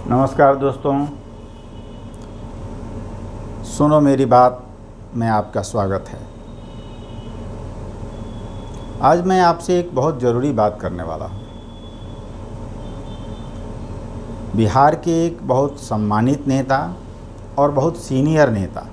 नमस्कार दोस्तों, सुनो मेरी बात में आपका स्वागत है। आज मैं आपसे एक बहुत ज़रूरी बात करने वाला हूँ। बिहार के एक बहुत सम्मानित नेता और बहुत सीनियर नेता,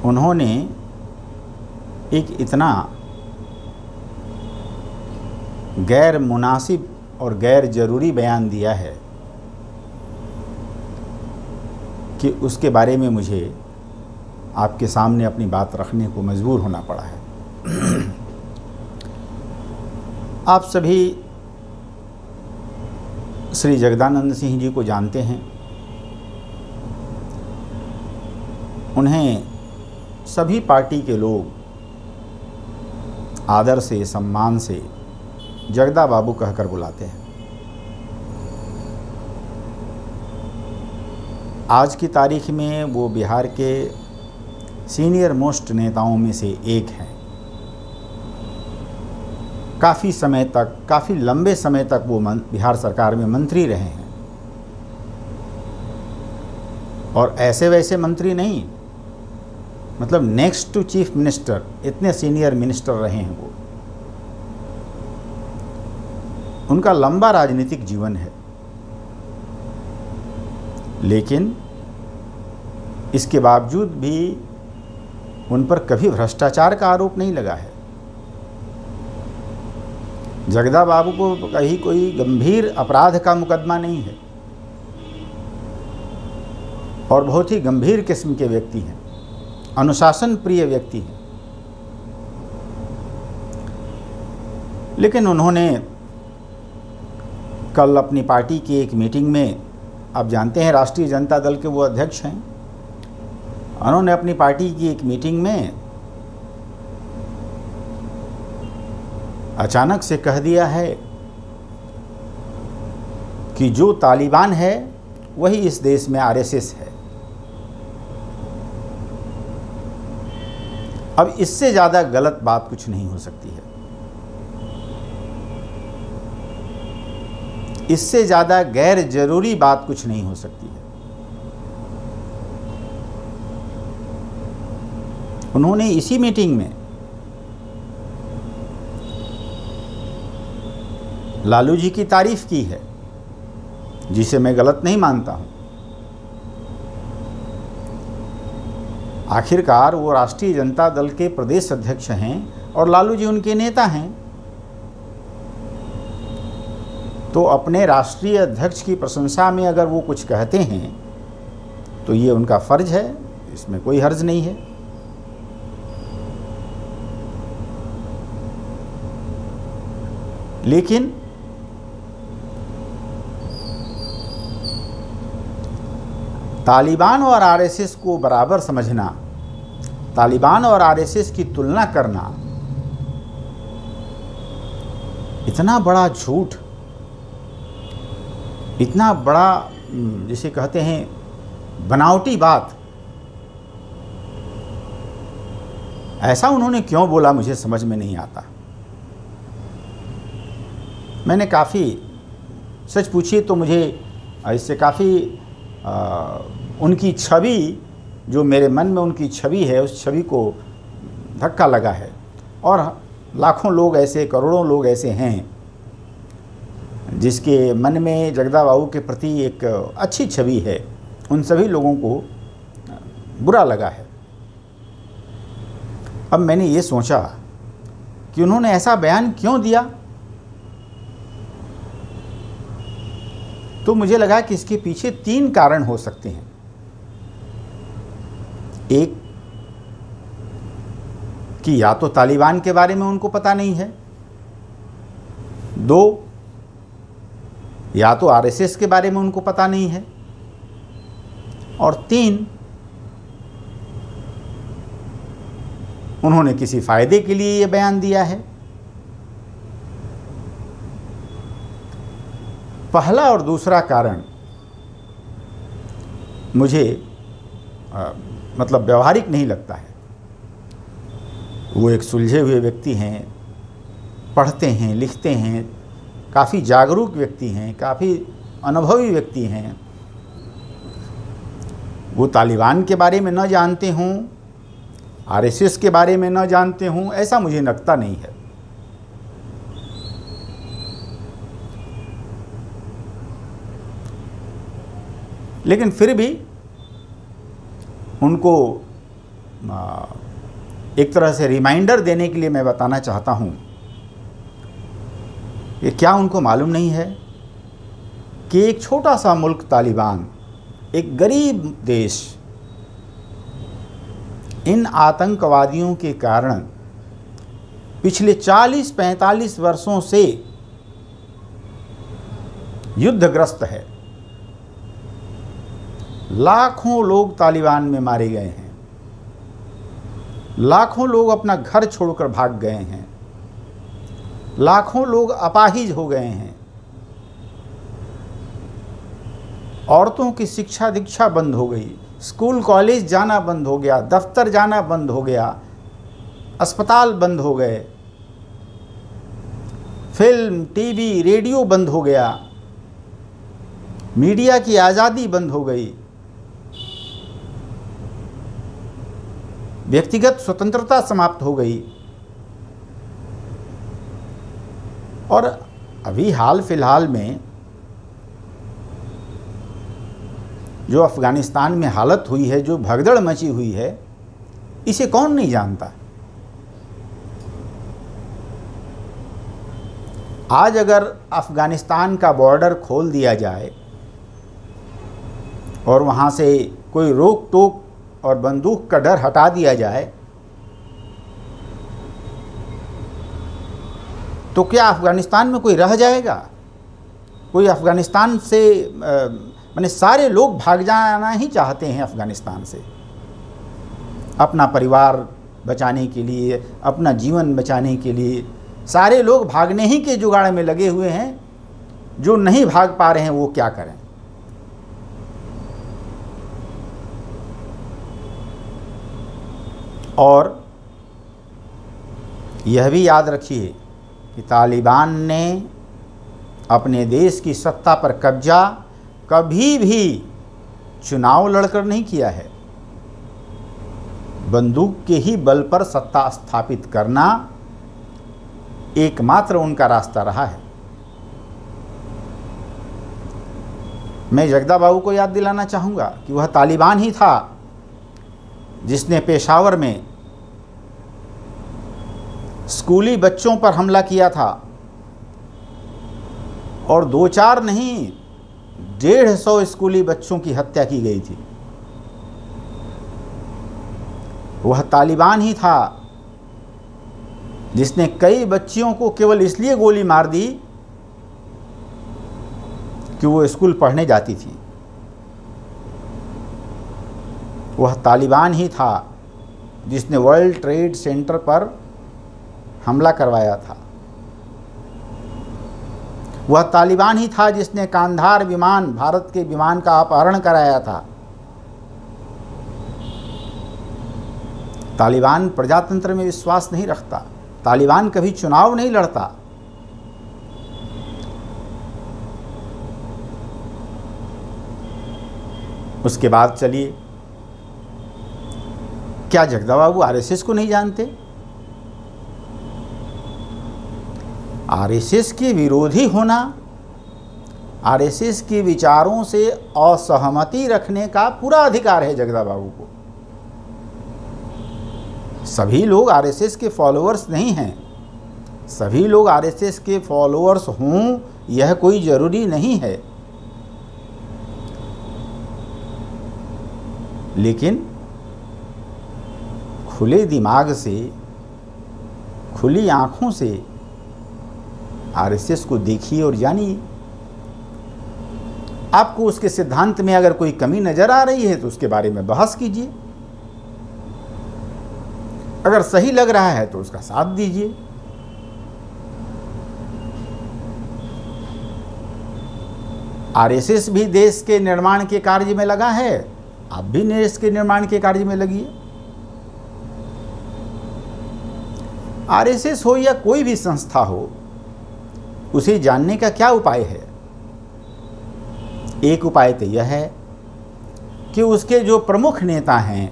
उन्होंने एक इतना गैर मुनासिब और गैर ज़रूरी बयान दिया है कि उसके बारे में मुझे आपके सामने अपनी बात रखने को मजबूर होना पड़ा है। आप सभी श्री जगदानंद सिंह जी को जानते हैं। उन्हें सभी पार्टी के लोग आदर से, सम्मान से जगदा बाबू कहकर बुलाते हैं। आज की तारीख में वो बिहार के सीनियर मोस्ट नेताओं में से एक हैं। काफ़ी समय तक, काफ़ी लंबे समय तक वो बिहार सरकार में मंत्री रहे हैं, और ऐसे वैसे मंत्री नहीं, मतलब नेक्स्ट टू चीफ मिनिस्टर, इतने सीनियर मिनिस्टर रहे हैं वो। उनका लंबा राजनीतिक जीवन है, लेकिन इसके बावजूद भी उन पर कभी भ्रष्टाचार का आरोप नहीं लगा है। जगदा बाबू को कहीं कोई गंभीर अपराध का मुकदमा नहीं है, और बहुत ही गंभीर किस्म के व्यक्ति हैं, अनुशासन प्रिय व्यक्ति हैं। लेकिन उन्होंने कल अपनी पार्टी की एक मीटिंग में, आप जानते हैं राष्ट्रीय जनता दल के वो अध्यक्ष हैं, उन्होंने अपनी पार्टी की एक मीटिंग में अचानक से कह दिया है कि जो तालिबान है वही इस देश में आरएसएस है। अब इससे ज़्यादा गलत बात कुछ नहीं हो सकती है, इससे ज़्यादा गैर जरूरी बात कुछ नहीं हो सकती है। उन्होंने इसी मीटिंग में लालू जी की तारीफ की है, जिसे मैं गलत नहीं मानता हूं। आखिरकार वो राष्ट्रीय जनता दल के प्रदेश अध्यक्ष हैं और लालू जी उनके नेता हैं, तो अपने राष्ट्रीय अध्यक्ष की प्रशंसा में अगर वो कुछ कहते हैं तो ये उनका फर्ज है, इसमें कोई हर्ज नहीं है। लेकिन तालिबान और आरएसएस को बराबर समझना, तालिबान और आरएसएस की तुलना करना, इतना बड़ा झूठ, इतना बड़ा जिसे कहते हैं बनावटी बात, ऐसा उन्होंने क्यों बोला मुझे समझ में नहीं आता। मैंने काफ़ी सच पूछी तो मुझे इससे काफ़ी उनकी छवि, जो मेरे मन में उनकी छवि है, उस छवि को धक्का लगा है। और लाखों लोग ऐसे, करोड़ों लोग ऐसे हैं जिसके मन में जगदा बाबू के प्रति एक अच्छी छवि है, उन सभी लोगों को बुरा लगा है। अब मैंने ये सोचा कि उन्होंने ऐसा बयान क्यों दिया, तो मुझे लगा कि इसके पीछे 3 कारण हो सकते हैं। एक, कि या तो तालिबान के बारे में उनको पता नहीं है, 2, या तो आरएसएस के बारे में उनको पता नहीं है, और 3, उन्होंने किसी फायदे के लिए ये बयान दिया है। पहला और दूसरा कारण मुझे मतलब व्यवहारिक नहीं लगता है। वो एक सुलझे हुए व्यक्ति हैं, पढ़ते हैं, लिखते हैं, काफ़ी जागरूक व्यक्ति हैं, काफ़ी अनुभवी व्यक्ति हैं, वो तालिबान के बारे में न जानते हों, आरएसएस के बारे में न जानते हों, ऐसा मुझे लगता नहीं है। लेकिन फिर भी उनको एक तरह से रिमाइंडर देने के लिए मैं बताना चाहता हूँ कि क्या उनको मालूम नहीं है कि एक छोटा सा मुल्क तालिबान, एक गरीब देश, इन आतंकवादियों के कारण पिछले 40-45 वर्षों से युद्धग्रस्त है। लाखों लोग तालिबान में मारे गए हैं, लाखों लोग अपना घर छोड़कर भाग गए हैं, लाखों लोग अपाहिज हो गए हैं, औरतों की शिक्षा दीक्षा बंद हो गई, स्कूल कॉलेज जाना बंद हो गया, दफ्तर जाना बंद हो गया, अस्पताल बंद हो गए, फिल्म, टीवी, रेडियो बंद हो गया, मीडिया की आज़ादी बंद हो गई, व्यक्तिगत स्वतंत्रता समाप्त हो गई। और अभी हाल फिलहाल में जो अफ़गानिस्तान में हालत हुई है, जो भगदड़ मची हुई है, इसे कौन नहीं जानता। आज अगर अफ़गानिस्तान का बॉर्डर खोल दिया जाए और वहाँ से कोई रोक टोक और बंदूक का डर हटा दिया जाए, तो क्या अफ़गानिस्तान में कोई रह जाएगा? कोई अफ़गानिस्तान से माने सारे लोग भाग जाना ही चाहते हैं अफ़गानिस्तान से, अपना परिवार बचाने के लिए, अपना जीवन बचाने के लिए। सारे लोग भागने ही के जुगाड़ में लगे हुए हैं। जो नहीं भाग पा रहे हैं वो क्या करें? और यह भी याद रखिए कि तालिबान ने अपने देश की सत्ता पर कब्जा कभी भी चुनाव लड़कर नहीं किया है। बंदूक के ही बल पर सत्ता स्थापित करना एकमात्र उनका रास्ता रहा है। मैं जगदा बाबू को याद दिलाना चाहूँगा कि वह तालिबान ही था जिसने पेशावर में स्कूली बच्चों पर हमला किया था और 2-4 नहीं 150 स्कूली बच्चों की हत्या की गई थी। वह तालिबान ही था जिसने कई बच्चियों को केवल इसलिए गोली मार दी कि वो स्कूल पढ़ने जाती थी। वह तालिबान ही था जिसने वर्ल्ड ट्रेड सेंटर पर हमला करवाया था। वह तालिबान ही था जिसने कांधार विमान, भारत के विमान का अपहरण कराया था। तालिबान प्रजातंत्र में विश्वास नहीं रखता। तालिबान कभी चुनाव नहीं लड़ता। उसके बाद चलिए, क्या जगदा बाबू आरएसएस को नहीं जानते? आरएसएस के विरोधी होना, आरएसएस के विचारों से असहमति रखने का पूरा अधिकार है जगदा बाबू को। सभी लोग आरएसएस के फॉलोअर्स नहीं हैं। सभी लोग आरएसएस के फॉलोअर्स हों यह कोई ज़रूरी नहीं है। लेकिन खुले दिमाग से, खुली आँखों से आरएसएस को देखिए और जानिए। आपको उसके सिद्धांत में अगर कोई कमी नज़र आ रही है तो उसके बारे में बहस कीजिए। अगर सही लग रहा है तो उसका साथ दीजिए। आरएसएस भी देश के निर्माण के कार्य में लगा है, आप भी देश के निर्माण के कार्य में लगिए। आरएसएस हो या कोई भी संस्था हो, उसे जानने का क्या उपाय है? एक उपाय तो यह है कि उसके जो प्रमुख नेता हैं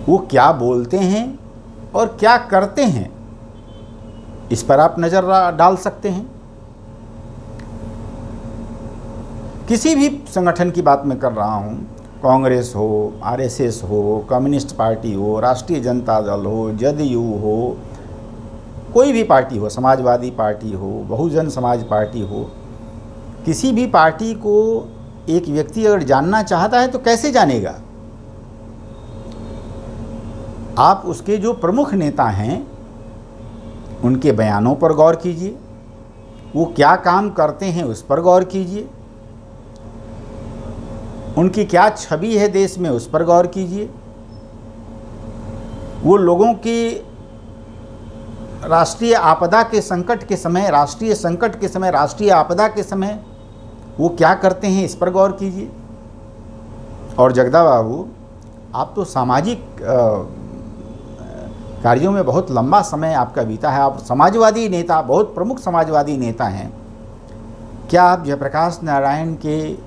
वो क्या बोलते हैं और क्या करते हैं, इस पर आप नज़र डाल सकते हैं। किसी भी संगठन की बात मैं कर रहा हूँ, कांग्रेस हो, आरएसएस हो, कम्युनिस्ट पार्टी हो, राष्ट्रीय जनता दल हो, जदयू हो, कोई भी पार्टी हो, समाजवादी पार्टी हो, बहुजन समाज पार्टी हो, किसी भी पार्टी को एक व्यक्ति अगर जानना चाहता है तो कैसे जानेगा? आप उसके जो प्रमुख नेता हैं उनके बयानों पर गौर कीजिए, वो क्या काम करते हैं उस पर गौर कीजिए, उनकी क्या छवि है देश में उस पर गौर कीजिए, वो लोगों की राष्ट्रीय आपदा के संकट के समय, राष्ट्रीय संकट के समय, राष्ट्रीय आपदा के समय वो क्या करते हैं इस पर गौर कीजिए। और जगदा बाबू, आप तो सामाजिक कार्यों में बहुत लंबा समय आपका बीता है, आप समाजवादी नेता, बहुत प्रमुख समाजवादी नेता हैं। क्या आप जयप्रकाश नारायण के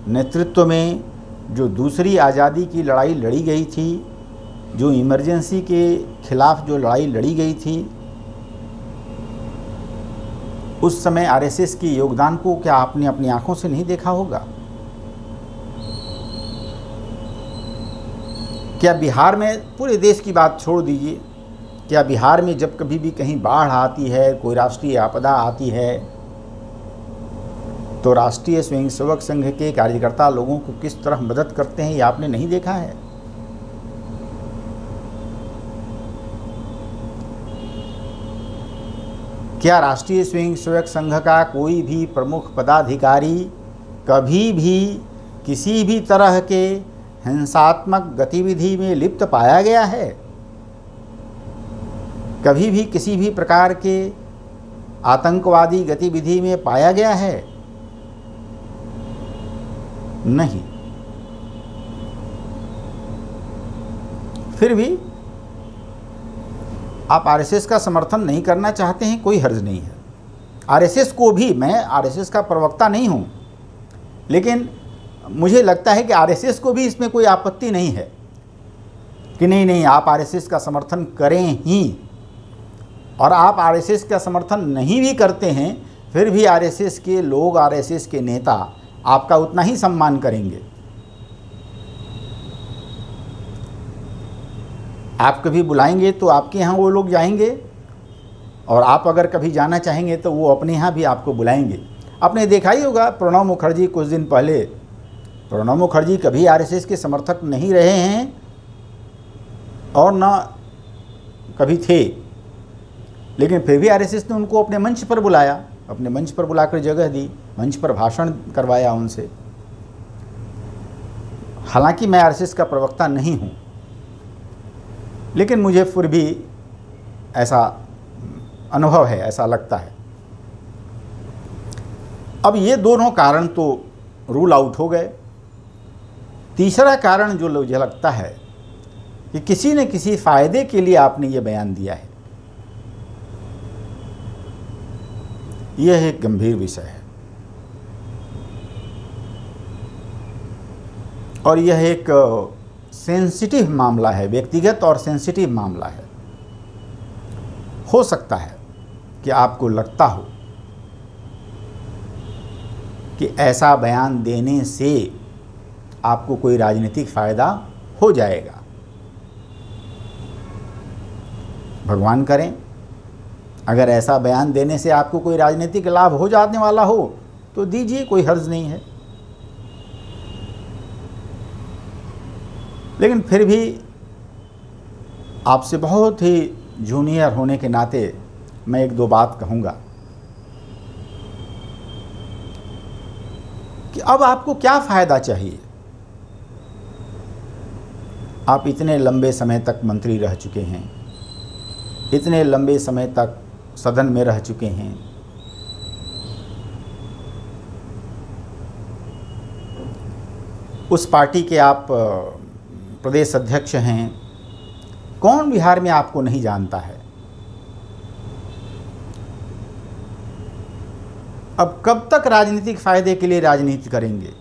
नेतृत्व में जो दूसरी आज़ादी की लड़ाई लड़ी गई थी, जो इमरजेंसी के खिलाफ जो लड़ाई लड़ी गई थी, उस समय आरएसएस के योगदान को क्या आपने अपनी आंखों से नहीं देखा होगा? क्या बिहार में, पूरे देश की बात छोड़ दीजिए, क्या बिहार में जब कभी भी कहीं बाढ़ आती है, कोई राष्ट्रीय आपदा आती है, तो राष्ट्रीय स्वयंसेवक संघ के कार्यकर्ता लोगों को किस तरह मदद करते हैं, ये आपने नहीं देखा है? क्या राष्ट्रीय स्वयंसेवक संघ का कोई भी प्रमुख पदाधिकारी कभी भी किसी भी तरह के हिंसात्मक गतिविधि में लिप्त पाया गया है? कभी भी किसी भी प्रकार के आतंकवादी गतिविधि में पाया गया है? नहीं। फिर भी आप आरएसएस का समर्थन नहीं करना चाहते हैं, कोई हर्ज नहीं है। आरएसएस को भी, मैं आरएसएस का प्रवक्ता नहीं हूं, लेकिन मुझे लगता है कि आरएसएस को भी इसमें कोई आपत्ति नहीं है कि नहीं आप आरएसएस का समर्थन करें ही। और आप आरएसएस का समर्थन नहीं भी करते हैं, फिर भी आरएसएस के लोग, आरएसएस के नेता आपका उतना ही सम्मान करेंगे। आप कभी बुलाएंगे तो आपके यहाँ वो लोग जाएंगे, और आप अगर कभी जाना चाहेंगे तो वो अपने यहाँ भी आपको बुलाएंगे। आपने देखा ही होगा, प्रणब मुखर्जी कुछ दिन पहले, प्रणब मुखर्जी कभी आरएसएस के समर्थक नहीं रहे हैं और ना कभी थे, लेकिन फिर भी आरएसएस ने उनको अपने मंच पर बुलाया, अपने मंच पर बुलाकर जगह दी, मंच पर भाषण करवाया उनसे। हालांकि मैं आरएसएस का प्रवक्ता नहीं हूँ, लेकिन मुझे फिर भी ऐसा अनुभव है, ऐसा लगता है। अब ये दोनों कारण तो रूल आउट हो गए। तीसरा कारण जो मुझे लगता है कि किसी न किसी फायदे के लिए आपने ये बयान दिया है, यह एक गंभीर विषय है और यह एक सेंसिटिव मामला है, व्यक्तिगत और सेंसिटिव मामला है। हो सकता है कि आपको लगता हो कि ऐसा बयान देने से आपको कोई राजनीतिक फ़ायदा हो जाएगा। भगवान करें, अगर ऐसा बयान देने से आपको कोई राजनीतिक लाभ हो जाने वाला हो तो दीजिए, कोई हर्ज नहीं है। लेकिन फिर भी आपसे बहुत ही जूनियर होने के नाते मैं एक दो बात कहूँगा कि अब आपको क्या फ़ायदा चाहिए। आप इतने लंबे समय तक मंत्री रह चुके हैं, इतने लंबे समय तक सदन में रह चुके हैं, उस पार्टी के आप प्रदेश अध्यक्ष हैं, कौन बिहार में आपको नहीं जानता है? अब कब तक राजनीतिक फ़ायदे के लिए राजनीति करेंगे?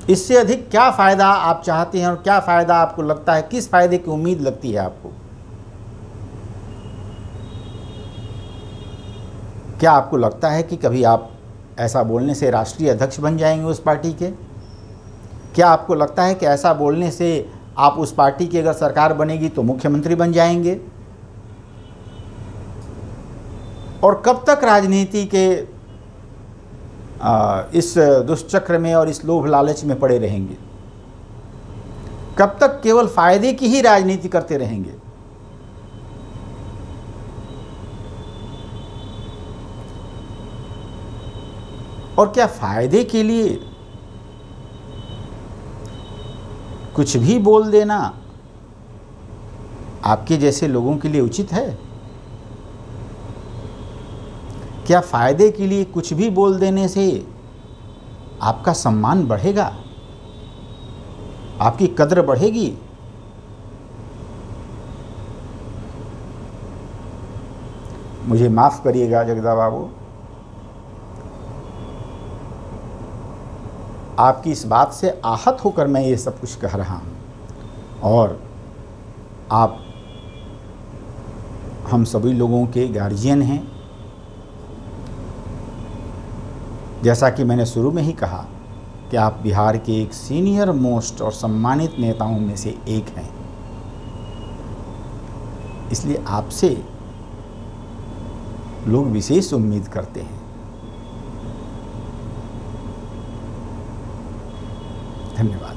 इससे अधिक क्या फ़ायदा आप चाहते हैं और क्या फ़ायदा आपको लगता है, किस फ़ायदे की उम्मीद लगती है आपको? क्या आपको लगता है कि कभी आप ऐसा बोलने से राष्ट्रीय अध्यक्ष बन जाएंगे उस पार्टी के? क्या आपको लगता है कि ऐसा बोलने से आप उस पार्टी की अगर सरकार बनेगी तो मुख्यमंत्री बन जाएंगे? और कब तक राजनीति के इस दुष्चक्र में और इस लोभ लालच में पड़े रहेंगे? कब तक केवल फायदे की ही राजनीति करते रहेंगे? और क्या फायदे के लिए कुछ भी बोल देना आपके जैसे लोगों के लिए उचित है? क्या फायदे के लिए कुछ भी बोल देने से आपका सम्मान बढ़ेगा, आपकी कद्र बढ़ेगी? मुझे माफ़ करिएगा जगदा बाबू, आपकी इस बात से आहत होकर मैं ये सब कुछ कह रहा हूँ। और आप हम सभी लोगों के गार्जियन हैं। जैसा कि मैंने शुरू में ही कहा कि आप बिहार के एक सीनियर मोस्ट और सम्मानित नेताओं में से एक हैं। इसलिए आपसे लोग विशेष उम्मीद करते हैं। धन्यवाद।